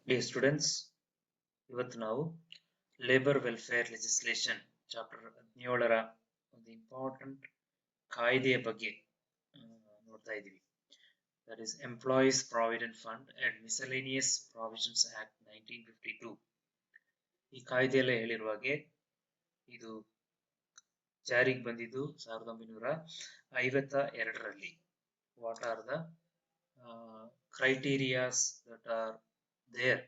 Dear students, ಇವತ್ತು ನಾವು labour welfare legislation chapter 17ರ ಒಂದು ಇಂಪಾರ್ಟೆಂಟ್ ಕಾಯ್ದೆಯ ಬಗ್ಗೆ ನೋಡ್ತಾ ಇದ್ದೀವಿ. That is employees provident fund and miscellaneous provisions act 1952. ಈ ಕಾಯ್ದೆಯಲ್ಲೇ ಹೇಳಿರುವ ಹಾಗೆ ಇದು ಜಾರಿಗೆ ಬಂದಿದ್ದು 1952ರಲ್ಲಿ. What are the criterias that are there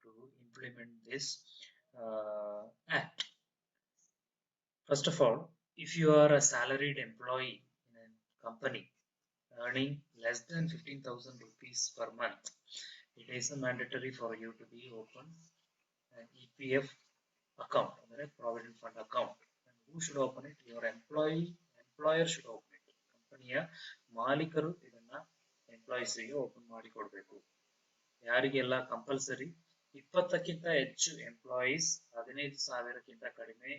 to implement this act. First of all, if you are a salaried employee in a company earning less than 15,000 rupees per month, it is mandatory for you to be open an EPF account, a provident fund account. And who should open it? Your employer should open it. ಕಂಪನಿಯ ಮಾಲೀಕರು ಇದನ್ನ ಎಂಪ್ಲಾಯೀಸ್ಗೆ open ಮಾಡಿ ಕೊಡಬೇಕು. ಯಾರಿಗೆಲ್ಲ compulsory 20ಕ್ಕಿಂತ ಹೆಚ್ಚು employees 15,000ಕ್ಕಿಂತ ಕಡಿಮೆ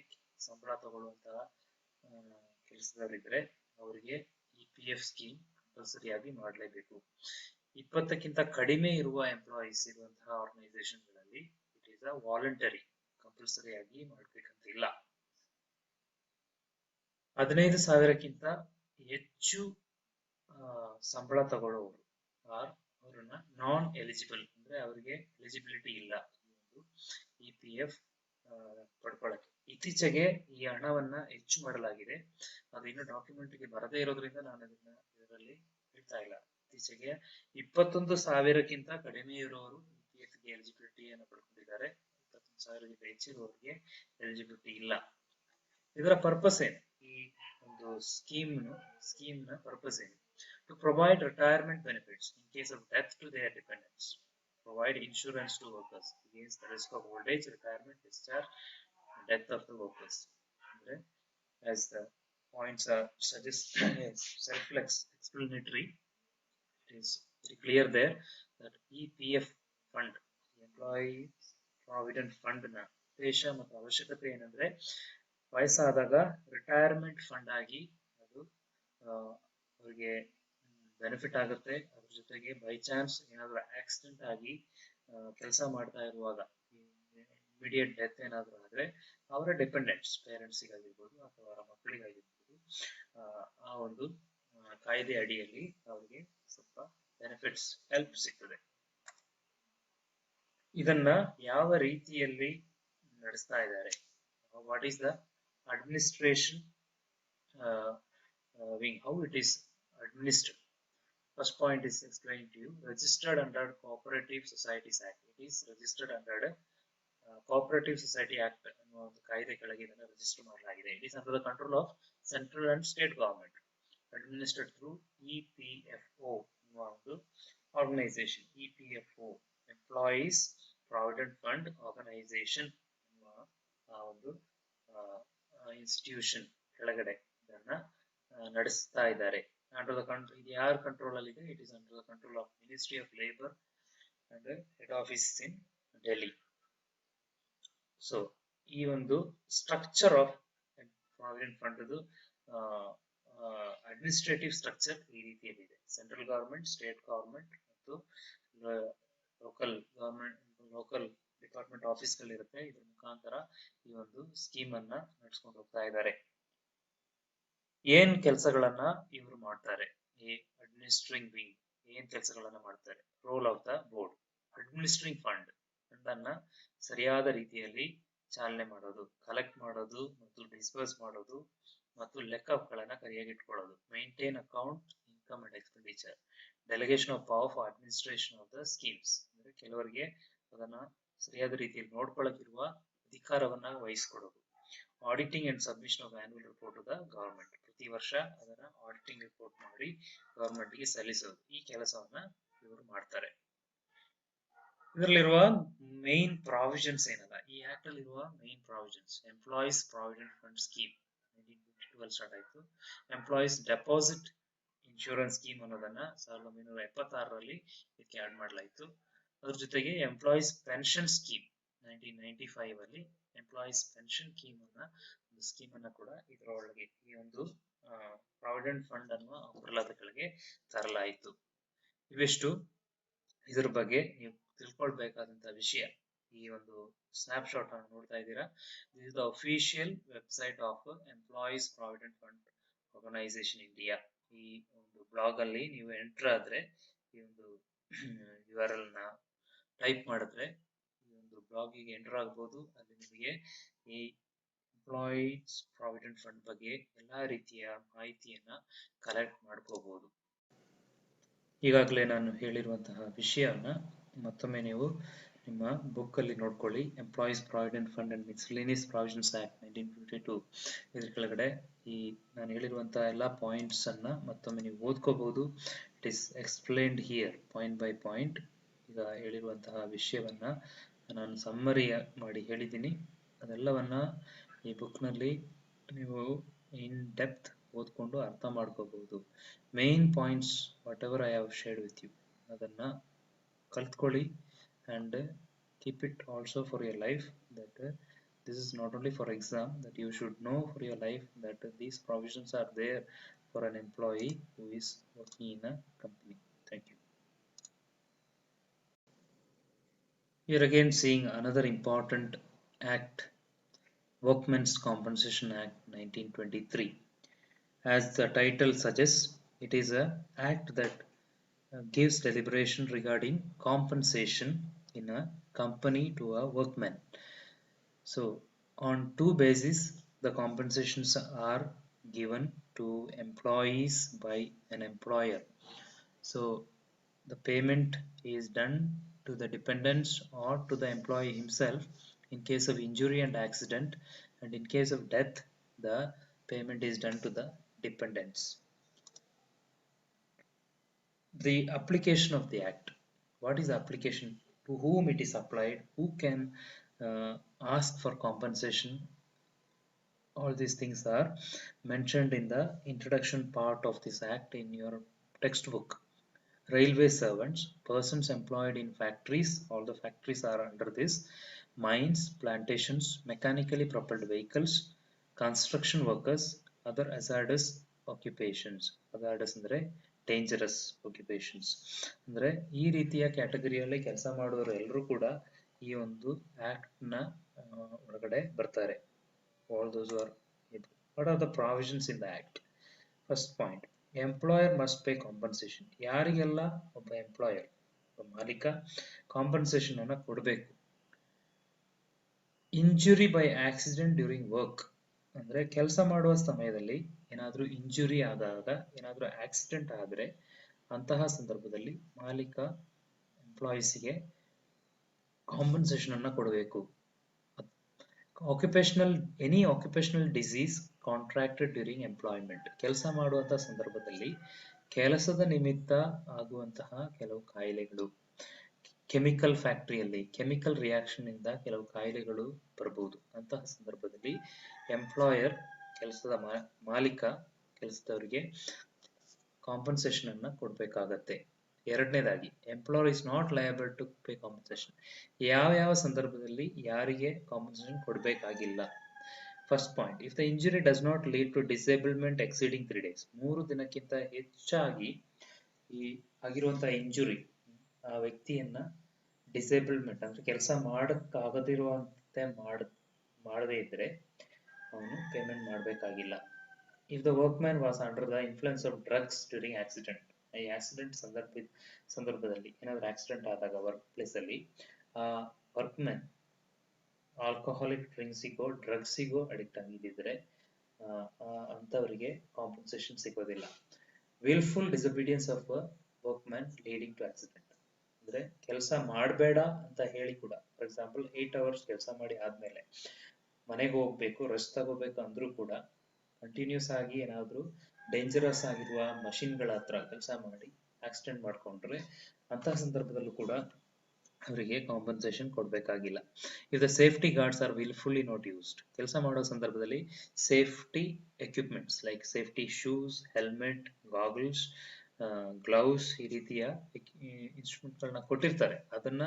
ಸಂಬಳ ತಗೊಳ್ಳುವಂತಹ ಕೆಲಸದವರಿದ್ರೆ ಅವರಿಗೆ EPF ಸ್ಕೀಮ್ ಕಂಪಲ್ಸರಿ ಆಗಿ ಮಾಡಲೇಬೇಕು. 20ಕ್ಕಿಂತ ಕಡಿಮೆ ಇರುವ ಎಂಪ್ಲಾಯೀಸ್ ಇರುವಂತಹ ಆರ್ಗನೈಸೇಷನ್ಗಳಲ್ಲಿ it is a voluntary, compulsory ಆಗಿ ಮಾಡಬೇಕಂತ ಇಲ್ಲ. 15,000ಕ್ಕಿಂತ ಹೆಚ್ಚು ಸಂಬಳ ತಗೊಳ್ಳುವವರು ಅವರನ್ನ ನಾನ್ ಎಲಿಜಿಬಲ್, ಅಂದ್ರೆ ಅವರಿಗೆ ಎಲಿಜಿಬಿಲಿಟಿ ಇಲ್ಲ EPF ಪಡ್ಕೊಳ್ಳಕ್ಕೆ. ಇತ್ತೀಚೆಗೆ ಈ ಹಣವನ್ನ ಹೆಚ್ಚು ಮಾಡಲಾಗಿದೆ. ಅದು ಇನ್ನು ಡಾಕ್ಯುಮೆಂಟ್ಗೆ ಬರದೇ ಇರೋದ್ರಿಂದ ನಾನು ಇದರಲ್ಲಿ ಹೇಳ್ತಾ ಇಲ್ಲ. ಇತ್ತೀಚೆಗೆ 21,000ಕ್ಕಿಂತ ಕಡಿಮೆ ಇರುವವರು EPFಗೆ ಎಲಿಜಿಬಿಲಿಟಿಯನ್ನು ಪಡ್ಕೊಂಡಿದ್ದಾರೆ. 21,000ಕ್ಕಿಂತ ಹೆಚ್ಚಿರುವವರಿಗೆ ಎಲಿಜಿಬಿಲಿಟಿ ಇಲ್ಲ. ಇದರ ಪರ್ಪಸ್ ಏನು? ಈ ಒಂದು ಸ್ಕೀಮ್ನ ಪರ್ಪಸ್ ಏನು? To provide retirement benefits in case of death to their dependents, provide insurance to workers against the risk of old age, retirement, discharge, death of the workers. As the points are self-explanatory, it is very clear there that EPF fund, Employees Provident Fund ನ ಉದ್ದೇಶ ಮತ್ತು ಅವಶ್ಯಕತೆ ಏನಂದ್ರೆ, ವಯಸ್ಸಾದಾಗ retirement fund ಆಗಿ ಅದು ಅವರಿಗೆ benefit ಆಗುತ್ತೆ. ಅದ್ರ ಜೊತೆಗೆ ಬೈ ಚಾನ್ಸ್ ಏನಾದ್ರು ಆಕ್ಸಿಡೆಂಟ್ ಆಗಿ ಕೆಲಸ ಮಾಡ್ತಾ ಇರುವಾಗ ಇಮಿಡಿಯೇಟ್ ಡೆತ್ ಏನಾದ್ರು ಆದ್ರೆ ಅವರ ಡಿಪೆಂಡೆಂಟ್ಸ್, ಪೇರೆಂಟ್ಸಿಗಾಗಿರ್ಬೋದು ಅಥವಾ ಅವರ ಮಕ್ಕಳಿಗಾಗಿರ್ಬೋದು, ಆ ಒಂದು ಕಾಯ್ದೆ ಅಡಿಯಲ್ಲಿ ಅವರಿಗೆ ಸ್ವಲ್ಪ ಬೆನಿಫಿಟ್ಸ್, ಹೆಲ್ಪ್ ಸಿಗ್ತದೆ. ಇದನ್ನ ಯಾವ ರೀತಿಯಲ್ಲಿ ನಡೆಸ್ತಾ ಇದ್ದಾರೆ? What is the administration wing, how it is administered? First point is explained to you. Registered under Cooperative Societies Act. It is registered under Cooperative Society Act ಅನ್ನುವ ಒಂದು ಕಾಯ್ದೆ ಕೆಳಗೆ ಇದನ್ನು ರಿಜಿಸ್ಟರ್ ಮಾಡಲಾಗಿದೆ. It is under the control of central and state government, administered through EPFO ಅನ್ನುವ ಒಂದು organization. EPFO, Employees Provident Fund Organization ಅನ್ನುವ ಒಂದು ಇನ್ಸ್ಟಿಟ್ಯೂಷನ್ ಕೆಳಗಡೆ ಇದನ್ನ ನಡೆಸ್ತಾ ಇದ್ದಾರೆ. ಅಂಡರ್ ದ ಕಂಟ್ರೋಲ್, ಇದು ಯಾರ ಕಂಟ್ರೋಲ್ ಅಲ್ಲಿ ಇದೆ? It is under the control of ministry of labour and head office in Delhi. So ಈ ಒಂದು structure of provident fund administrative structure ಈ ರೀತಿಯಲ್ಲಿದೆ. ಸೆಂಟ್ರಲ್ ಗವರ್ಮೆಂಟ್, ಸ್ಟೇಟ್ ಗವರ್ಮೆಂಟ್ ಮತ್ತು ಲೋಕಲ್ ಗವರ್ಮೆಂಟ್, ಲೋಕಲ್ ಡಿಪಾರ್ಟ್ಮೆಂಟ್ ಆಫೀಸ್ಗಳಿರುತ್ತೆ. ಇದ್ರ ಮುಖಾಂತರ ಈ ಒಂದು ಸ್ಕೀಮ್ ಅನ್ನ ನಡೆಸ್ಕೊಂಡು ಹೋಗ್ತಾ ಇದ್ದಾರೆ. ಏನ್ ಕೆಲಸಗಳನ್ನ ಇವರು ಮಾಡ್ತಾರೆ? ಈ ಅಡ್ಮಿನಿಸ್ಟ್ರಿಂಗ್ ವಿಂಗ್ ಏನ್ ಕೆಲಸಗಳನ್ನ ಮಾಡ್ತಾರೆ? Role of the board, administering fund ಫಂಡನ್ನ ಸರಿಯಾದ ರೀತಿಯಲ್ಲಿ ಚಾಲನೆ ಮಾಡೋದು, ಕಲೆಕ್ಟ್ ಮಾಡೋದು ಮತ್ತು ಡಿಸ್ಬರ್ಸ್ ಮಾಡೋದು ಮತ್ತು ಲೆಕ್ಕಗಳನ್ನ ಕೈಯಾಗಿಟ್ಕೊಳ್ಳೋದು, maintain account, income and expenditure, delegation of power for administration of the schemes, ಅಂದ್ರೆ ಕೆಲವರಿಗೆ ಅದನ್ನ ಸರಿಯಾದ ರೀತಿಯಲ್ಲಿ ನೋಡ್ಕೊಳ್ಳಕ್ಕಿರುವ ಅಧಿಕಾರವನ್ನ ವಹಿಸ್ಕೊಡೋದು, auditing and submission of annual report to the government, ಪ್ರತಿ ವರ್ಷ ಅದನ್ನ ಆಡಿಟಿಂಗ್ ರಿಪೋರ್ಟ್ ಮಾಡಿ ಗವರ್ಮೆಂಟ್ಗೆ ಸಲ್ಲಿಸೋದು, ಈ ಕೆಲಸವನ್ನ ಇವರು ಮಾಡ್ತಾರೆ. ಇದರಲ್ಲಿರುವ ಮೇನ್ ಪ್ರಾವಿಷನ್ಸ್ ಏನಲ್ಲ, ಈ ಆಕ್ಟ್ ಅಲ್ಲಿ ಇರುವ main provisions: employees provident fund scheme 1952 start ಆಯ್ತು. ಎಂಪ್ಲಾಯೀಸ್ ಡೆಪಾಸಿಟ್ ಇನ್ಶೂರೆನ್ಸ್ ಸ್ಕೀಮ್ ಅನ್ನೋದನ್ನ 1976ರಲ್ಲಿ ಇದಕ್ಕೆ ಆಡ್ ಮಾಡಲಾಯಿತು. ಅದ್ರ ಜೊತೆಗೆ ಎಂಪ್ಲಾಯೀಸ್ ಪೆನ್ಷನ್ ಸ್ಕೀಮ್ 1995 ಅಲ್ಲಿ ಎಂಪ್ಲಾಯೀಸ್ ಪೆನ್ಷನ್ ಸ್ಕೀಮ್ ಅನ್ನ ಕೂಡ ಇದರೊಳಗೆ ಈ ಒಂದು ಪ್ರಾವಿಡೆಂಟ್ ಫಂಡ್ ಅನ್ನುವ ಅಂಬ್ರೆಲಾದ ಕೆಳಗೆ ತರಲಾಯಿತು. ಇವೆಷ್ಟು ಇದ್ರ ಬಗ್ಗೆ ನೀವು ತಿಳ್ಕೊಳ್ಬೇಕಾದಂತಹ ವಿಷಯ. ಈ ಒಂದು ಸ್ನ್ಯಾಪ್ಶಾಟ್ ಅನ್ನು ನೋಡ್ತಾ ಇದ್ದೀರಾ. This is the official website of employees provident fund organisation India. ಈ ಒಂದು ಬ್ಲಾಗ್ ಅಲ್ಲಿ ನೀವು ಎಂಟರ್ ಆದ್ರೆ ಈ ಒಂದು URL ನ ಟೈಪ್ ಮಾಡಿದ್ರೆ ಈ ಒಂದು ಬ್ಲಾಗಿಗೆ ಎಂಟರ್ ಆಗ್ಬೋದು. ಅಲ್ಲಿ ನಿಮಗೆ ಈ ಎಂಪ್ಲಾಯೀಸ್ ಪ್ರಾವಿಡೆಂಟ್ ಫಂಡ್ ಬಗ್ಗೆ ಎಲ್ಲಾ ರೀತಿಯ ಮಾಹಿತಿಯನ್ನ ಕಲೆಕ್ಟ್ ಮಾಡ್ಕೋಬಹುದು. ಈಗಾಗಲೇ ನಾನು ಹೇಳಿರುವಂತಹ ವಿಷಯವನ್ನ ಮತ್ತೊಮ್ಮೆ ನೀವು ನಿಮ್ಮ ಬುಕ್ ಅಲ್ಲಿ ನೋಡ್ಕೊಳ್ಳಿ. Employees provident fund and miscellaneous provisions act 1952. ಇದ್ರ ಕೆಳಗಡೆ ಈ ನಾನು ಹೇಳಿರುವಂತಹ ಎಲ್ಲಾ ಪಾಯಿಂಟ್ಸ್ ಅನ್ನ ಮತ್ತೊಮ್ಮೆ ನೀವು ಓದ್ಕೋಬಹುದು. It is explained here point by point. ಈಗ ಹೇಳಿರುವಂತಹ ವಿಷಯವನ್ನ ನಾನು ಸಮ್ಮರಿ ಮಾಡಿ ಹೇಳಿದ್ದೀನಿ. ಅದೆಲ್ಲವನ್ನ ಈ ಬುಕ್ ನಲ್ಲಿ ನೀವು ಇನ್ ಡೆಪ್ತ್ ಓದ್ಕೊಂಡು ಅರ್ಥ ಮಾಡ್ಕೋಬಹುದು. Main points whatever I have shared with you ಅದನ್ನ ಕಲ್ತ್ಕೊಳ್ಳಿ and keep it also for your life, that this is not only for exam, that you should know for your life that these provisions are there for an employee who is working in a company. Thank you. Here again seeing another important act, Workmen's Compensation Act 1923. As the title suggests, it is an act that gives deliberation regarding compensation in a company to a workman. So on two bases the compensations are given to employees by an employer. So the payment is done to the dependents or to the employee himself in case of injury and accident, and in case of death the payment is done to the dependents. The application of the act. What is the application? To whom it is applied? Who can ask for compensation? All these things are mentioned in the introduction part of this act in your textbook. Railway servants, persons employed in factories, all the factories are under this, mines, plantations, mechanically propelled vehicles, construction workers, other hazardous occupations. Hazardous andre dangerous occupations. ಅಂದ್ರೆ ಈ ರೀತಿಯ ಕ್ಯಾಟಗರಿಯಲ್ಲಿ ಕೆಲಸ ಮಾಡುವವರು ಎಲ್ಲರೂ ಕೂಡ ಈ ಒಂದು act ನ ಒಳಗಡೆ ಬರ್ತಾರೆ. All those who are able. What are the provisions in the act? First point, employer must pay compensation. ಯಾರಿಗೆಲ್ಲ ಒಬ್ಬ ಎಂಪ್ಲಾಯರ್ ಮಾಲೀಕ ಕಾಂಪನ್ಸೇಷನ್ ಅನ್ನ ಕೊಡಬೇಕು. Injury by accident during work, ಅಂದ್ರೆ ಕೆಲಸ ಮಾಡುವ ಸಮಯದಲ್ಲಿ ಏನಾದ್ರೂ ಇಂಜುರಿ ಆದಾಗ, ಏನಾದ್ರೂ ಆಕ್ಸಿಡೆಂಟ್ ಆದ್ರೆ ಅಂತಹ ಸಂದರ್ಭದಲ್ಲಿ ಮಾಲೀಕ ಎಂಪ್ಲಾಯೀಸ್ಗೆ ಕಾಂಪನ್ಸೇಷನ್ ಅನ್ನ ಕೊಡಬೇಕು. Any occupational disease contracted during employment, ಕೆಲಸ ಮಾಡುವಂತಹ ಸಂದರ್ಭದಲ್ಲಿ ಕೆಲಸದ ನಿಮಿತ್ತ ಆಗುವಂತಹ ಕೆಲವು ಕಾಯಿಲೆಗಳು, ಕೆಮಿಕಲ್ ಫ್ಯಾಕ್ಟರಿಯಲ್ಲಿ ಕೆಮಿಕಲ್ ರಿಯಾಕ್ಷನ್ ಇಂದ ಕೆಲವು ಕಾಯಿಲೆಗಳು ಬರಬಹುದು. ಅಂತಹ ಸಂದರ್ಭದಲ್ಲಿ ಎಂಪ್ಲಾಯರ್ ಕೆಲಸದ ಮಾಲೀಕ ಕೆಲಸದವರಿಗೆ ಕಾಂಪನ್ಸೇಷನ್ ಅನ್ನ ಕೊಡಬೇಕಾಗತ್ತೆ. ಎರಡನೇದಾಗಿ, employer is not liable to pay compensation. ಯಾವ ಸಂದರ್ಭದಲ್ಲಿ ಯಾರಿಗೆ ಕಾಂಪನ್ಸೇಷನ್ ಕೊಡಬೇಕಾಗಿಲ್ಲ. First point, if the injury does not lead to disablement exceeding 3 days, 3 ದಿನಕ್ಕಿಂತ ಹೆಚ್ಚಾಗಿ ಈ ಆಗಿರುವಂತಹ ಇಂಜುರಿ ಆ ವ್ಯಕ್ತಿಯನ್ನ ಡಿಸೇಬಲ್ಮೆಂಟ್ ಅಂದ್ರೆ ಕೆಲಸ ಮಾಡಕ್ಕಾಗದಿರುವಂತೆ ಮಾಡದೇ ಇದ್ರೆ ಅವನು ಪೇಮೆಂಟ್ ಮಾಡಬೇಕಾಗಿಲ್ಲ. If the workman was under the influence of drugs during accident, ಈ ಆಕ್ಸಿಡೆಂಟ್ ಸಂದರ್ಭದಲ್ಲಿ ಏನಾದ್ರೂ ಆಕ್ಸಿಡೆಂಟ್ ಆದಾಗ ವರ್ಕ್ ಪ್ಲೇಸ್ ಅಲ್ಲಿ ಆ ವರ್ಕ್ಮ್ಯಾನ್ ಆಲ್ಕೋಹಾಲಿಕ್ ಡ್ರಿಂಕ್ಸಿಗೋ ಡ್ರಗ್ಸಿಗೋ ಅಡಿಕ್ಟ್ ಆಗಿದ್ದರೆ ಅಂತವರಿಗೆ ಕಾಂಪನ್ಸೇಷನ್ ಸಿಗೋದಿಲ್ಲ. Wilful disobedience of workman leading to accident, ಅಂದ್ರೆ ಕೆಲಸ ಮಾಡಬೇಡ ಅಂತ ಹೇಳಿ ಕೂಡ, ಫಾರ್ ಎಕ್ಸಾಂಪಲ್ 8 hours ಕೆಲಸ ಮಾಡಿ ಆದ್ಮೇಲೆ ಮನೆಗೆ ಹೋಗ್ಬೇಕು, ರೆಸ್ಟ್ ತಗೋಬೇಕು ಅಂದ್ರೂ ಕೂಡ ಕಂಟಿನ್ಯೂಸ್ ಆಗಿ ಏನಾದ್ರು ಡೇಂಜರಸ್ ಆಗಿರುವ ಮಷಿನ್ಗಳ ಹತ್ರ ಕೆಲಸ ಮಾಡಿ ಆಕ್ಸಿಡೆಂಟ್ ಮಾಡ್ಕೊಂಡ್ರೆ ಅಂತಹ ಸಂದರ್ಭದಲ್ಲೂ ಕೂಡ ಅವರಿಗೆ ಕಾಂಪನ್ಸೇಷನ್ ಕೊಡಬೇಕಾಗಿಲ್ಲ. If the safety guards are wilfully not used, ಕೆಲಸ ಮಾಡೋ ಸಂದರ್ಭದಲ್ಲಿ safety equipments like safety shoes, helmet, goggles, gloves ಈ ರೀತಿಯ ಇನ್ಸ್ಟ್ರೂಮೆಂಟ್ ಗಳನ್ನ ಕೊಟ್ಟಿರ್ತಾರೆ, ಅದನ್ನ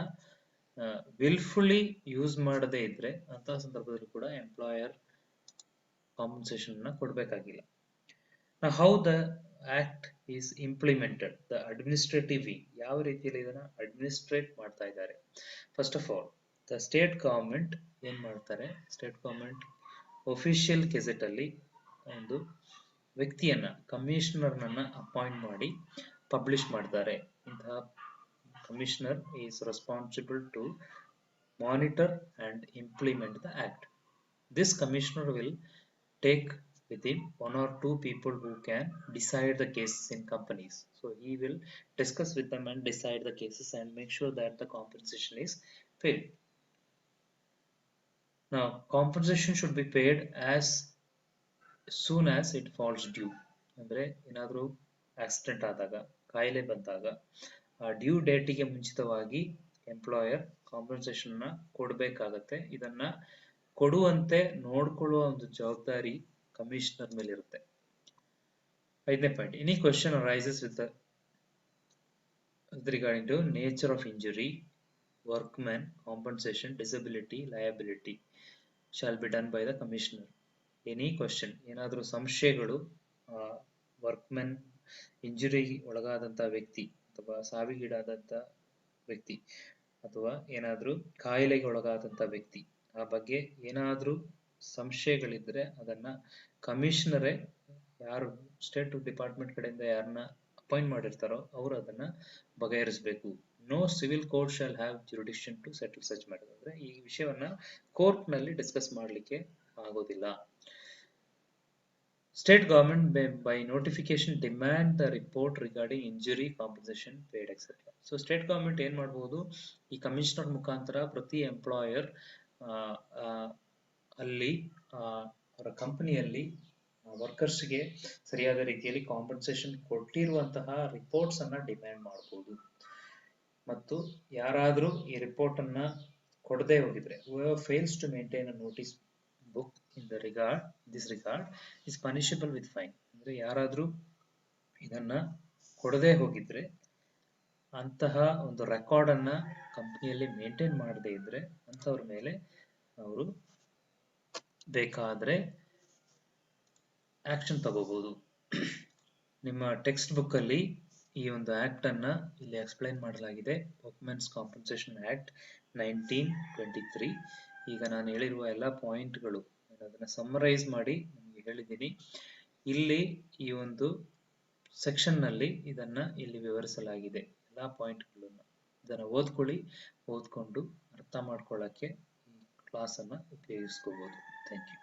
ವಿಲ್ಫುಲ್ಲಿ ಯೂಸ್ ಮಾಡದೇ ಇದ್ರೆ ಅಂತಹ ಸಂದರ್ಭದಲ್ಲಿ ಕೂಡ ಎಂಪ್ಲಾಯರ್ ಕಾಂಪನ್ಸೇಷನ್ ಅನ್ನ ಕೊಡಬೇಕಾಗಿಲ್ಲ. Now how the act is implemented, the administrative way, ಯಾವ ರೀತಿಯಲ್ಲಿ ಇದನ್ನ ಅಡ್ಮಿನಿಸ್ಟ್ರೇಟ್ ಮಾಡ್ತಾ ಇದ್ದಾರೆ first of all the state government ಏನ್ ಮಾಡ್ತಾರೆ, ಸ್ಟೇಟ್ ಗವರ್ಮೆಂಟ್ ಒಫಿಷಿಯಲ್ ಗೆಜೆಟ್ ಅಲ್ಲಿ ಒಂದು ವ್ಯಕ್ತಿಯನ್ನ ಕಮಿಷನರ್ನನ್ನ ಅಪಾಯಿಂಟ್ ಮಾಡಿ ಪಬ್ಲಿಷ್ ಮಾಡ್ತಾರೆ. ಇಂತಹ commissioner is responsible to monitor and implement the act. This commissioner will take with him one or two people who can decide the cases in companies. So he will discuss with them and decide the cases and make sure that the compensation is paid. Now compensation should be paid as soon as it falls due. ಅಂದ್ರೆ ಏನಾದರೂ accident ಆದಾಗ, ಕಾಯಿಲೆ ಬಂದಾಗ due ಡೇಟಿಗೆ ಮುಂಚಿತವಾಗಿ employer compensation ನ ಕೊಡಬೇಕಾಗತ್ತೆ. ಇದನ್ನ ಕೊಡುವಂತೆ ನೋಡ್ಕೊಳ್ಳುವ ಒಂದು ಜವಾಬ್ದಾರಿ ಕಮಿಷನರ್ ಮೇಲೆ ಇರುತ್ತೆ. 5ನೇ point, any question arises with regarding to nature of injury, workman compensation, disability, liability shall be done by the commissioner. Any question, ಏನಾದರೂ ಸಂಶಯಗಳು, ವರ್ಕ್ಮೆನ್ ಇಂಜುರಿ ಒಳಗಾದಂತಹ ವ್ಯಕ್ತಿ ಅಥವಾ ಸಾವಿಗೀಡಾದಂಥ ವ್ಯಕ್ತಿ ಅಥವಾ ಏನಾದರೂ ಕಾಯಿಲೆಗೆ ಒಳಗಾದಂಥ ವ್ಯಕ್ತಿ, ಆ ಬಗ್ಗೆ ಏನಾದರೂ ಸಂಶಯಗಳಿದ್ರೆ ಅದನ್ನ ಕಮಿಷನರೇ, ಯಾರು ಸ್ಟೇಟ್ ಡಿಪಾರ್ಟ್ಮೆಂಟ್ ಕಡೆಯಿಂದ ಯಾರನ್ನ ಅಪಾಯಿಂಟ್ ಮಾಡಿರ್ತಾರೋ ಅವರು ಅದನ್ನ ಬಗೆಹರಿಸಬೇಕು. No civil court shall have jurisdiction to settle such matter. ಅಂದ್ರೆ ಈ ವಿಷಯವನ್ನ ಕೋರ್ಟ್ ನಲ್ಲಿ ಡಿಸ್ಕಸ್ ಮಾಡಲಿಕ್ಕೆ ಆಗೋದಿಲ್ಲ. State government by notification demand the report regarding injury, compensation paid, etc. So state government ಏನ್ ಮಾಡಬಹುದು, ಈ ಕಮಿಷನರ್ ಮುಖಾಂತರ ಪ್ರತಿ ಎಂಪ್ಲಾಯರ್ ಅಲ್ಲಿ ಅವರ ಕಂಪನಿಯಲ್ಲಿ ವರ್ಕರ್ಸ್ಗೆ ಸರಿಯಾದ ರೀತಿಯಲ್ಲಿ ಕಾಂಪನ್ಸೇಷನ್ ಕೊಟ್ಟಿರುವಂತಹ ರಿಪೋರ್ಟ್ಸ್ ಅನ್ನ ಡಿಮ್ಯಾಂಡ್ ಮಾಡಬಹುದು. ಮತ್ತು ಯಾರಾದರೂ ಈ ರಿಪೋರ್ಟ್ ಅನ್ನ ಕೊಡದೆ ಹೋಗಿದ್ರೆ, whoever fails to maintain a notice book in this regard is punishable with fine. ಅಂದ್ರೆ ಯಾರಾದ್ರೂ ಇದನ್ನ ಕೊಡದೆ ಹೋಗಿದ್ರೆ, ಅಂತಹ ಒಂದು ರೆಕಾರ್ಡ್ ಅನ್ನ ಕಂಪನಿಯಲ್ಲಿ ಮೇಂಟೈನ್ ಮಾಡದೇ ಇದ್ರೆ ಅಂತವ್ರ ಮೇಲೆ ಅವರು ಬೇಕಾದ್ರೆ ಆಕ್ಷನ್ ತಗೋಬಹುದು. ನಿಮ್ಮ ಟೆಕ್ಸ್ಟ್ ಬುಕ್ ಅಲ್ಲಿ ಈ ಒಂದು ಆಕ್ಟ್ ಅನ್ನ ಇಲ್ಲಿ ಎಕ್ಸ್ಪ್ಲೈನ್ ಮಾಡಲಾಗಿದೆ, ವರ್ಕ್ಮೆನ್ಸ್ ಕಾಂಪನ್ಸೇಷನ್ ಆಕ್ಟ್ 1923. ಈಗ ನಾನು ಹೇಳಿರುವ ಎಲ್ಲ ಪಾಯಿಂಟ್ಗಳು ಅದನ್ನ ಸಮ್ಮರೈಸ್ ಮಾಡಿ ನಿಮಗೆ ಹೇಳಿದ್ದೀನಿ. ಇಲ್ಲಿ ಈ ಒಂದು ಸೆಕ್ಷನ್ ನಲ್ಲಿ ಇದನ್ನ ಇಲ್ಲಿ ವಿವರಿಸಲಾಗಿದೆ, ಎಲ್ಲಾ ಪಾಯಿಂಟ್ಗಳನ್ನು. ಇದನ್ನ ಓದ್ಕೊಂಡು ಅರ್ಥ ಮಾಡ್ಕೊಳ್ಳಕ್ಕೆ ಈ ಕ್ಲಾಸ್ ಅನ್ನ ಉಪಯೋಗಿಸ್ಕೋಬಹುದು. Thank you.